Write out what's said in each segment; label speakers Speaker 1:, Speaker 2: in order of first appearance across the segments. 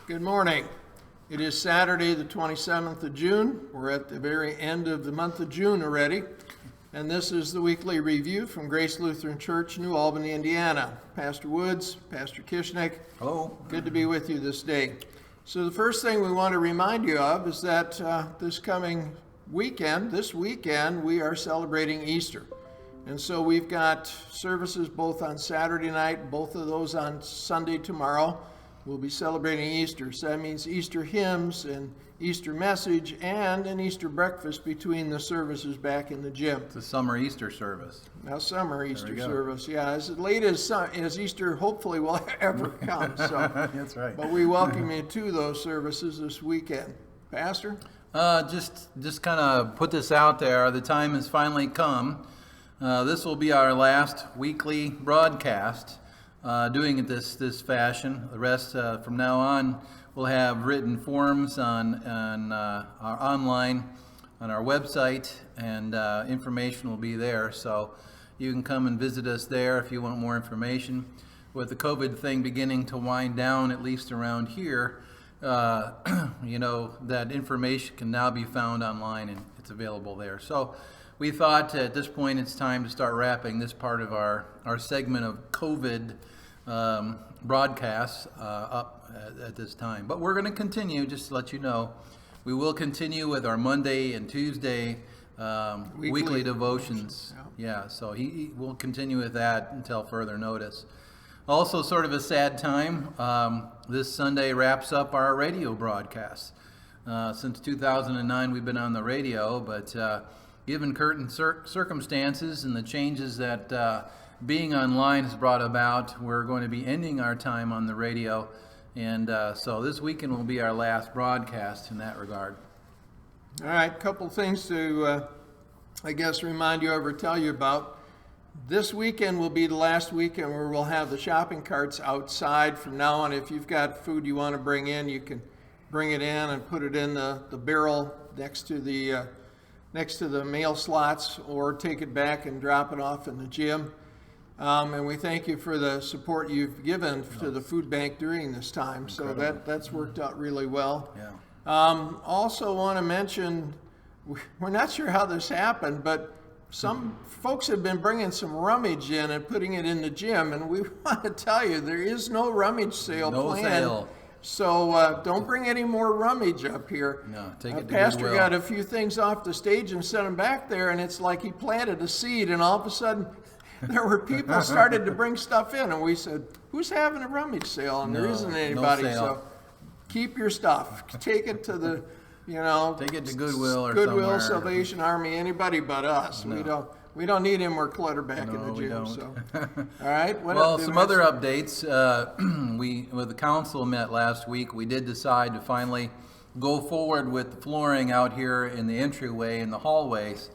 Speaker 1: Good morning. It is Saturday, the 27th of June. We're at the very end of the month of June already. And this is the weekly review from Grace Lutheran Church, New Albany, Indiana. Pastor Woods, Pastor Kishnick.
Speaker 2: Hello.
Speaker 1: Good to be with you this day. So the first thing we want to remind you of is that this weekend, we are celebrating Easter. And so we've got services both on Saturday night, both of those on Sunday tomorrow. We'll be celebrating Easter. So that means Easter hymns and Easter message and an Easter breakfast between the services back in the gym.
Speaker 2: It's a summer Easter service.
Speaker 1: Now, summer Easter service, yeah, as late as Easter hopefully will ever come. So,
Speaker 2: That's right.
Speaker 1: But we welcome you to those services this weekend. Pastor?
Speaker 2: Just kind of put this out there. The time has finally come. This will be our last weekly broadcast. Doing it this fashion. The rest from now on, we'll have written forms on our online on our website, and information will be there. So you can come and visit us there if you want more information. With the COVID thing beginning to wind down, at least around here, that information can now be found online and it's available there. So we thought at this point it's time to start wrapping this part of our segment of COVID broadcasts up at this time. But we're going to continue, just to let you know, we will continue with our Monday and Tuesday weekly devotions. Yeah, so he will continue with that until further notice. Also, sort of a sad time, this Sunday wraps up our radio broadcasts. Since 2009 we've been on the radio, but given current circumstances and the changes that being online has brought about, we're going to be ending our time on the radio, and so this weekend will be our last broadcast in that regard.
Speaker 1: All right, a couple things to, remind you of or tell you about. This weekend will be the last weekend where we'll have the shopping carts outside from now on. If you've got food you want to bring in, you can bring it in and put it in the barrel next to the mail slots, or take it back and drop it off in the gym. And we thank you for the support you've given to the food bank during this time. Incredible. So that's worked out really well.
Speaker 2: Yeah.
Speaker 1: Also want to mention, we're not sure how this happened, but some folks have been bringing some rummage in and putting it in the gym, and we want to tell you there is no rummage sale planned.
Speaker 2: Sale.
Speaker 1: So don't bring any more rummage up here.
Speaker 2: No, take it to
Speaker 1: Pastor
Speaker 2: Goodwill.
Speaker 1: got a few things off the stage and set them back there, and it's like he planted a seed, and all of a sudden there were people started to bring stuff in, and we said, who's having a rummage sale? And there isn't anybody.
Speaker 2: No sale.
Speaker 1: So keep your stuff. Take it to the,
Speaker 2: take it to Goodwill or
Speaker 1: Goodwill,
Speaker 2: somewhere.
Speaker 1: Salvation Army, anybody but us.
Speaker 2: No.
Speaker 1: We don't need any more clutter back in the
Speaker 2: we
Speaker 1: gym.
Speaker 2: don't.
Speaker 1: So, all right.
Speaker 2: Some other updates. The council met last week. We did decide to finally go forward with the flooring out here in the entryway and the hallways.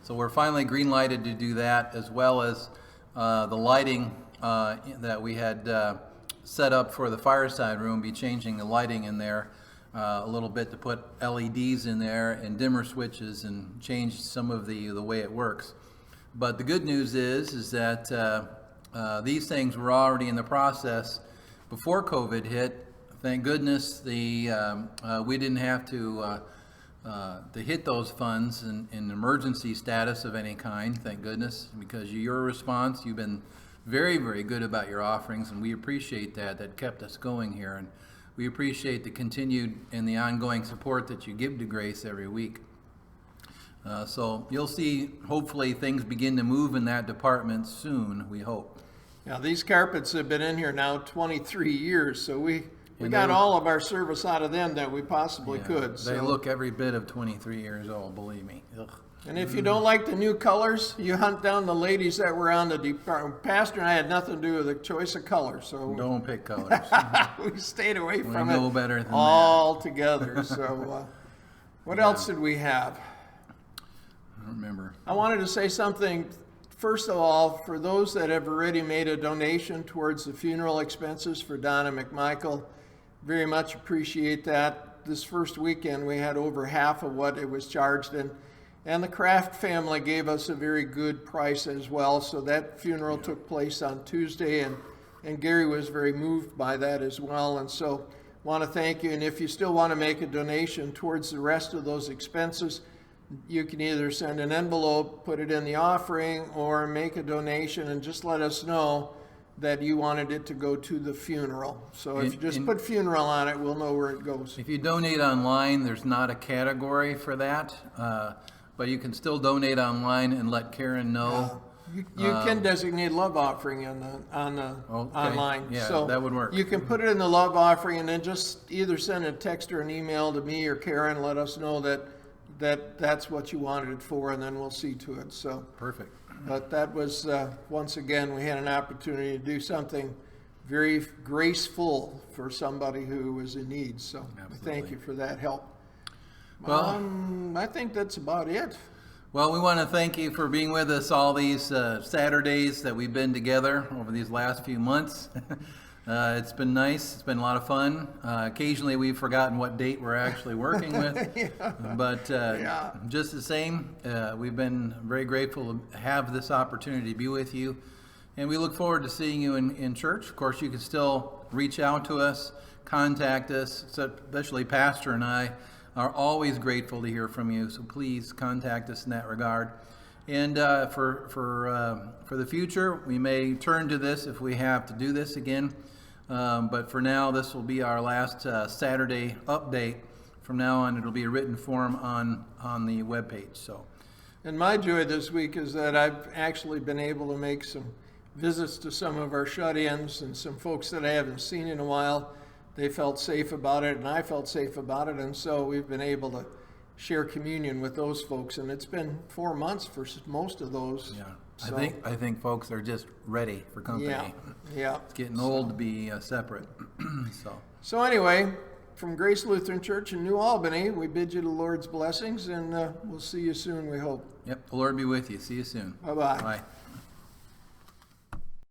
Speaker 2: So we're finally green lighted to do that, as well as the lighting that we had set up for the fireside room. Be changing the lighting in there a little bit to put LEDs in there and dimmer switches and change some of the way it works. But the good news is that these things were already in the process before COVID hit. Thank goodness we didn't have to hit those funds in emergency status of any kind. Thank goodness, because your response, you've been very, very good about your offerings, and we appreciate that. That kept us going here, and we appreciate the continued and the ongoing support that you give to Grace every week. So you'll see, hopefully, things begin to move in that department soon, we hope.
Speaker 1: Now, these carpets have been in here now 23 years, so we got all of our service out of them that we possibly could.
Speaker 2: They look every bit of 23 years old, believe me. Ugh.
Speaker 1: And if you don't like the new colors, you hunt down the ladies that were on the department. Pastor and I had nothing to do with the choice of colors, so
Speaker 2: Don't pick colors.
Speaker 1: we stayed away from
Speaker 2: We know
Speaker 1: it
Speaker 2: better than
Speaker 1: altogether. So what else did we have?
Speaker 2: I don't remember.
Speaker 1: I wanted to say something. First of all, for those that have already made a donation towards the funeral expenses for Donna McMichael, very much appreciate that. This first weekend we had over half of what it was charged, and the Kraft family gave us a very good price as well. So that funeral took place on Tuesday, and Gary was very moved by that as well. And so want to thank you. And if you still want to make a donation towards the rest of those expenses, you can either send an envelope, put it in the offering, or make a donation and just let us know that you wanted it to go to the funeral. So if you just put funeral on it, we'll know where it goes.
Speaker 2: If you donate online, there's not a category for that, but you can still donate online and let Karen know.
Speaker 1: You can designate love offering on the
Speaker 2: Okay.
Speaker 1: online.
Speaker 2: Yeah,
Speaker 1: So
Speaker 2: that would work.
Speaker 1: You can put it in the love offering and then just either send a text or an email to me or Karen, let us know that's what you wanted it for, and then we'll see to it. So,
Speaker 2: Perfect.
Speaker 1: but that was, once again, we had an opportunity to do something very graceful for somebody who was in need. So we thank you for that help.
Speaker 2: Well-
Speaker 1: I think that's about it.
Speaker 2: Well, we want to thank you for being with us all these Saturdays that we've been together over these last few months. It's been nice. It's been a lot of fun. Occasionally we've forgotten what date we're actually working with. But just the same, we've been very grateful to have this opportunity to be with you. And we look forward to seeing you in church. Of course, you can still reach out to us, contact us, especially Pastor and I are always grateful to hear from you. So please contact us in that regard. And for the future, we may turn to this if we have to do this again. But for now, this will be our last Saturday update. From now on, it'll be a written form on the webpage. So,
Speaker 1: And my joy this week is that I've actually been able to make some visits to some of our shut-ins and some folks that I haven't seen in a while. They felt safe about it, and I felt safe about it, and so we've been able to share communion with those folks. And it's been 4 months for most of those.
Speaker 2: yeah,
Speaker 1: So,
Speaker 2: I think folks are just ready for company.
Speaker 1: yeah.
Speaker 2: It's getting old to be separate.
Speaker 1: So anyway, from Grace Lutheran Church in New Albany, we bid you the Lord's blessings, and we'll see you soon, we hope.
Speaker 2: Yep, the Lord be with you. See you soon.
Speaker 1: Bye-bye.
Speaker 2: Bye.